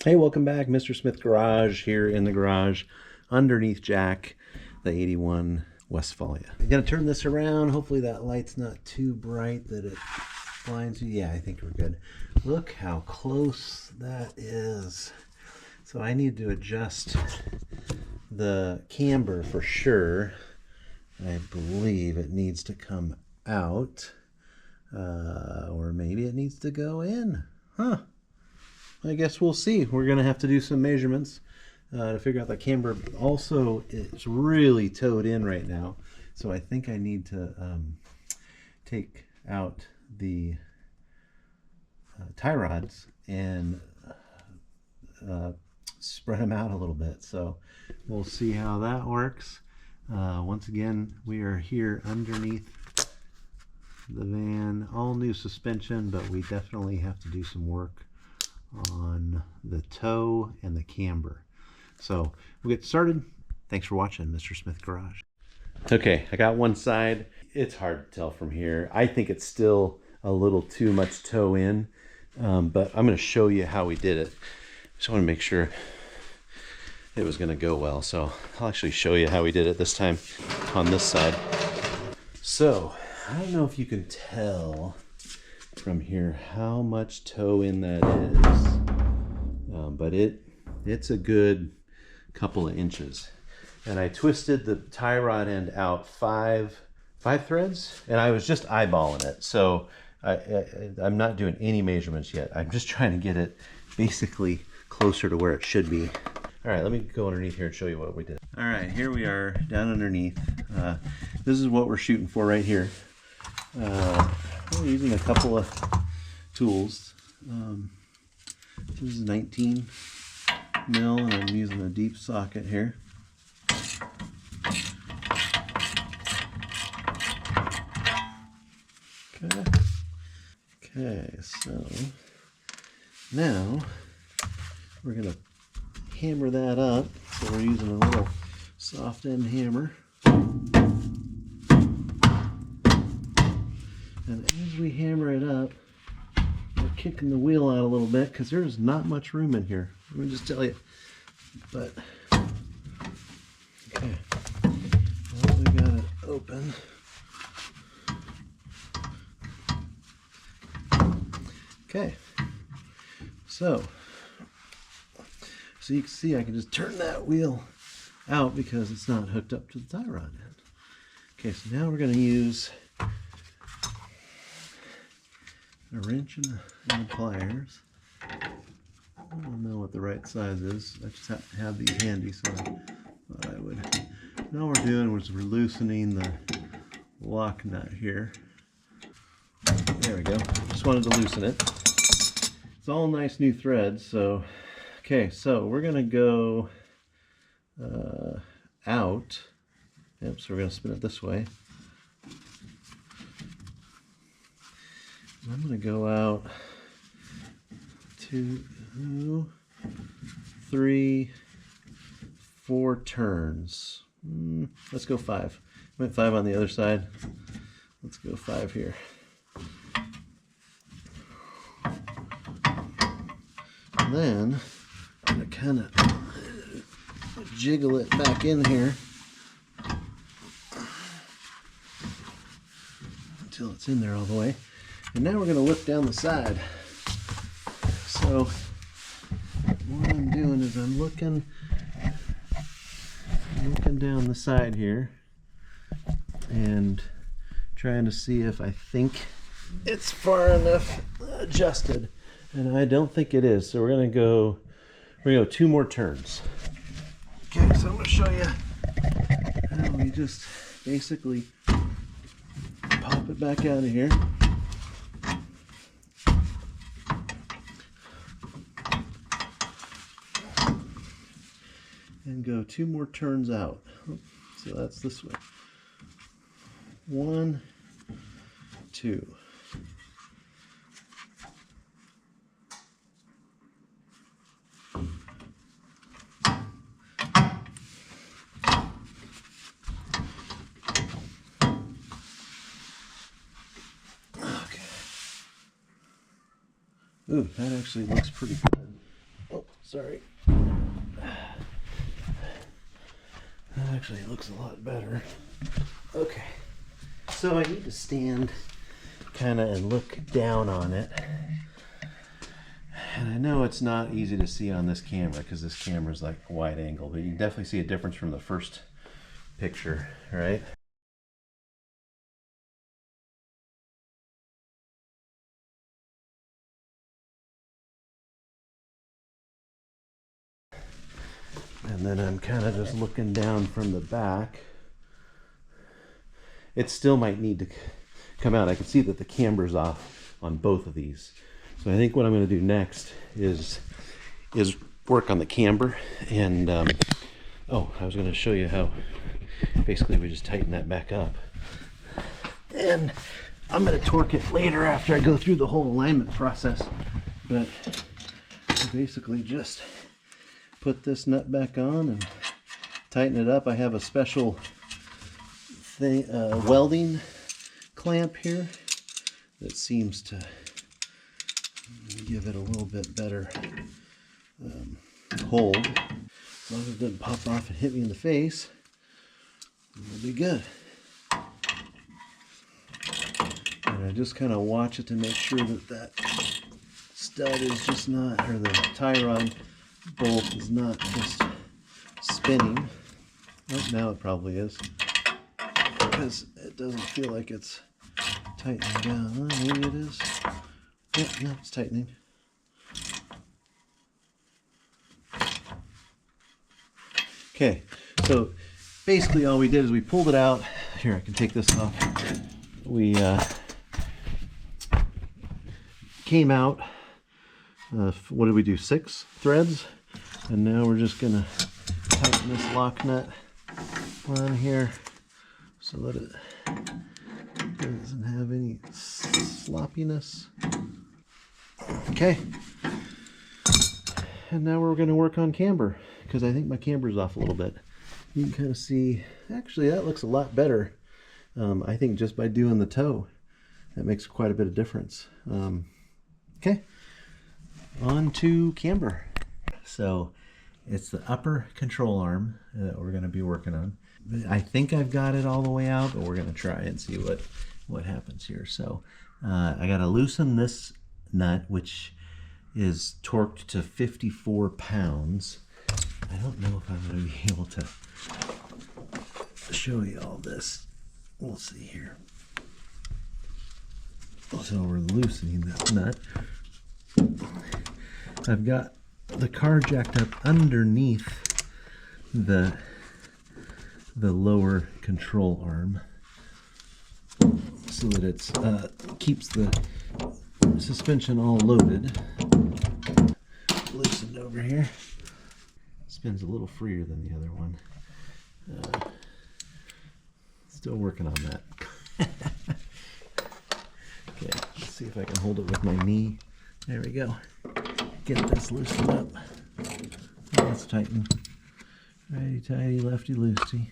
Hey, welcome back. Mr. Smith Garage here in the garage underneath Jack, the 81 Westphalia. I'm going to turn this around. Hopefully that light's not too bright that it blinds you. Yeah, I think we're good. Look how close that is. So I need to adjust the camber for sure. I believe it needs to come out, or maybe it needs to go in. Huh. I guess we'll see. We're going to have to do some measurements to figure out the camber. Also, it's really towed in right now, so I think I need to take out the tie rods and spread them out a little bit. So we'll see how that works. Once again, we are here underneath the van. All new suspension, but we definitely have to do some work on the toe and the camber. So we'll get started. Thanks for watching Mr. Smith Garage. Okay, I got one side. It's hard to tell from here. I think it's still a little too much toe in, but I'm going to show you how we did it. Just want to make sure it was going to go well. So I'll actually show you how we did it this time on this side. So I don't know if you can tell from here how much toe in that is, but it's a good couple of inches. And I twisted the tie rod end out five threads, and I was just eyeballing it. So I'm not doing any measurements yet. I'm just trying to get it basically closer to where it should be. All right, let me go underneath here and show you what we did. All right, here we are down underneath. This is what we're shooting for right here. We're using a couple of tools. This is 19 mil, and I'm using a deep socket here. Okay, so now we're going to hammer that up. So we're using a little soft end hammer. And as we hammer it up, we're kicking the wheel out a little bit because there's not much room in here. Let me just tell you. But, okay. Well, we got it open. Okay. So you can see I can just turn that wheel out because it's not hooked up to the tie rod end. Okay, so now we're going to use a wrench and the pliers. I don't know what the right size is. I just have to have these handy, so I thought I would. And all we're doing was we're loosening the lock nut here. There we go. Just wanted to loosen it. It's all nice new threads, so okay, so we're gonna go out. Yep, so we're gonna spin it this way. I'm going to go out 2, 3, 4 turns. Let's go 5. I went 5 on the other side. Let's go 5 here. And then I'm going to kind of jiggle it back in here until it's in there all the way. And now we're going to look down the side. So what I'm doing is I'm looking down the side here and trying to see if I think it's far enough adjusted. And I don't think it is. So we're going to go 2 more turns. Okay, so I'm going to show you how we just basically pop it back out of here. And go 2 more turns out. So that's this way. 1, 2. Okay. Ooh, that actually looks pretty good. Oh, Sorry. That actually looks a lot better. Okay. So I need to stand kind of and look down on it. And I know it's not easy to see on this camera because this camera is like wide angle, but you can definitely see a difference from the first picture, right? And then I'm kind of just looking down from the back. It still might need to come out. I can see that the camber's off on both of these. So I think what I'm going to do next is work on the camber. And oh, I was going to show you how basically we just tighten that back up. And I'm going to torque it later after I go through the whole alignment process. But I basically just put this nut back on and tighten it up. I have a special thing, welding clamp here that seems to give it a little bit better hold. As long as it doesn't pop off and hit me in the face, it'll be good. And I just kind of watch it to make sure that that stud is just not, or the tie rod bolt is not just spinning. Oh, now it probably is, because it doesn't feel like it's tightening down. Oh, maybe it is. Yeah, no, it's tightening. Okay, so basically all we did is we pulled it out. Here, I can take this off. We came out, what did we do, 6 threads? And now we're just gonna tighten this lock nut on here so that it doesn't have any sloppiness. Okay, and now we're going to work on camber, because I think my camber's off a little bit. You can kind of see, actually that looks a lot better. I think just by doing the toe, that makes quite a bit of difference. Okay, on to camber. So it's the upper control arm that we're going to be working on. I think I've got it all the way out, but we're going to try and see what happens here. So I got to loosen this nut, which is torqued to 54 pounds. I don't know if I'm going to be able to show you all this. We'll see here. So we're loosening this nut. I've got the car jacked up underneath the lower control arm so that it's keeps the suspension all loaded. Loosened over here. Spins a little freer than the other one. Still working on that. Okay, let's see if I can hold it with my knee. There we go. Get this loosened up. Oh, let's tighten. Righty tighty, lefty loosey.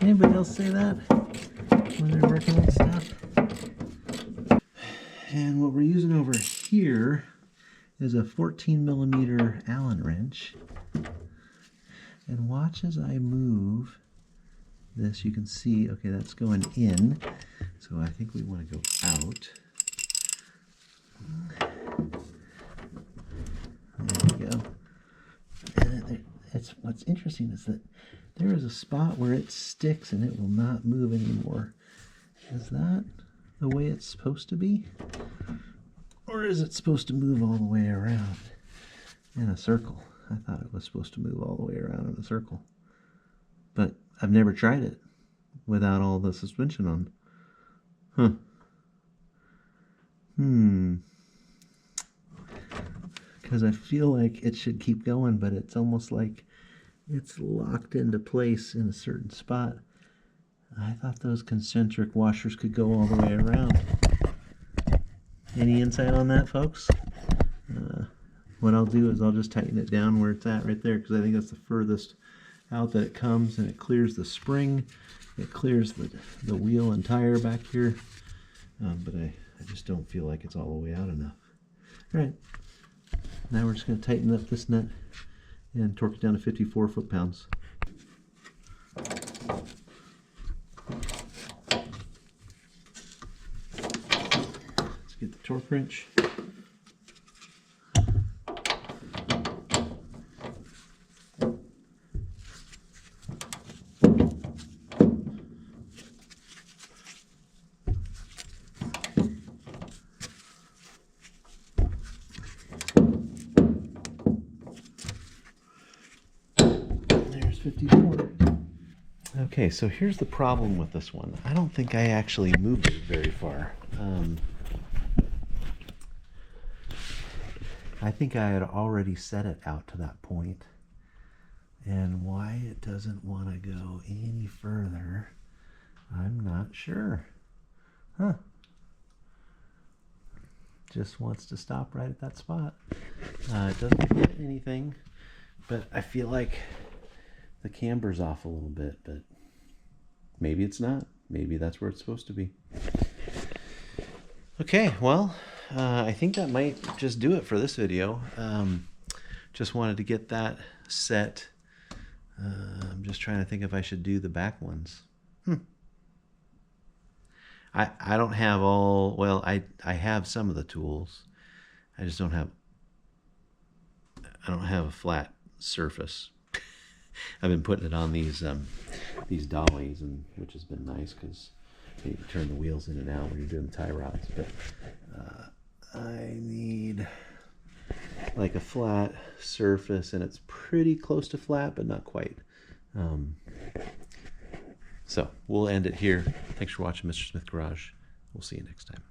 Anybody else say that when they're working on stuff? And what we're using over here is a 14mm Allen wrench. And watch as I move this, you can see, okay, that's going in. So I think we want to go out. There we go. And what's interesting is that there is a spot where it sticks and it will not move anymore. Is that the way it's supposed to be? Or is it supposed to move all the way around in a circle? I thought it was supposed to move all the way around in a circle. But I've never tried it without all the suspension on. Huh. Because I feel like it should keep going, but it's almost like it's locked into place in a certain spot. I thought those concentric washers could go all the way around. Any insight on that, folks? What I'll do is I'll just tighten it down where it's at right there, because I think that's the furthest out that it comes, and it clears the spring, it clears the wheel and tire back here, but I just don't feel like it's all the way out enough. All right. Now we're just going to tighten up this nut and torque it down to 54 foot-pounds. Let's get the torque wrench. There's 54. Okay, so here's the problem with this one. I don't think I actually moved it very far. I think I had already set it out to that point. And why it doesn't want to go any further, I'm not sure. Huh. Just wants to stop right at that spot. It doesn't hit anything, but I feel like the camber's off a little bit, but maybe it's not. Maybe that's where it's supposed to be. Okay, well, I think that might just do it for this video. Just wanted to get that set. I'm just trying to think if I should do the back ones. I don't have all, well, I have some of the tools. I just don't have, I don't have a flat surface. I've been putting it on these dollies, and which has been nice because you turn the wheels in and out when you're doing the tie rods. But I need like a flat surface, and it's pretty close to flat, but not quite. So we'll end it here. Thanks for watching Mr. Smith Garage. We'll see you next time.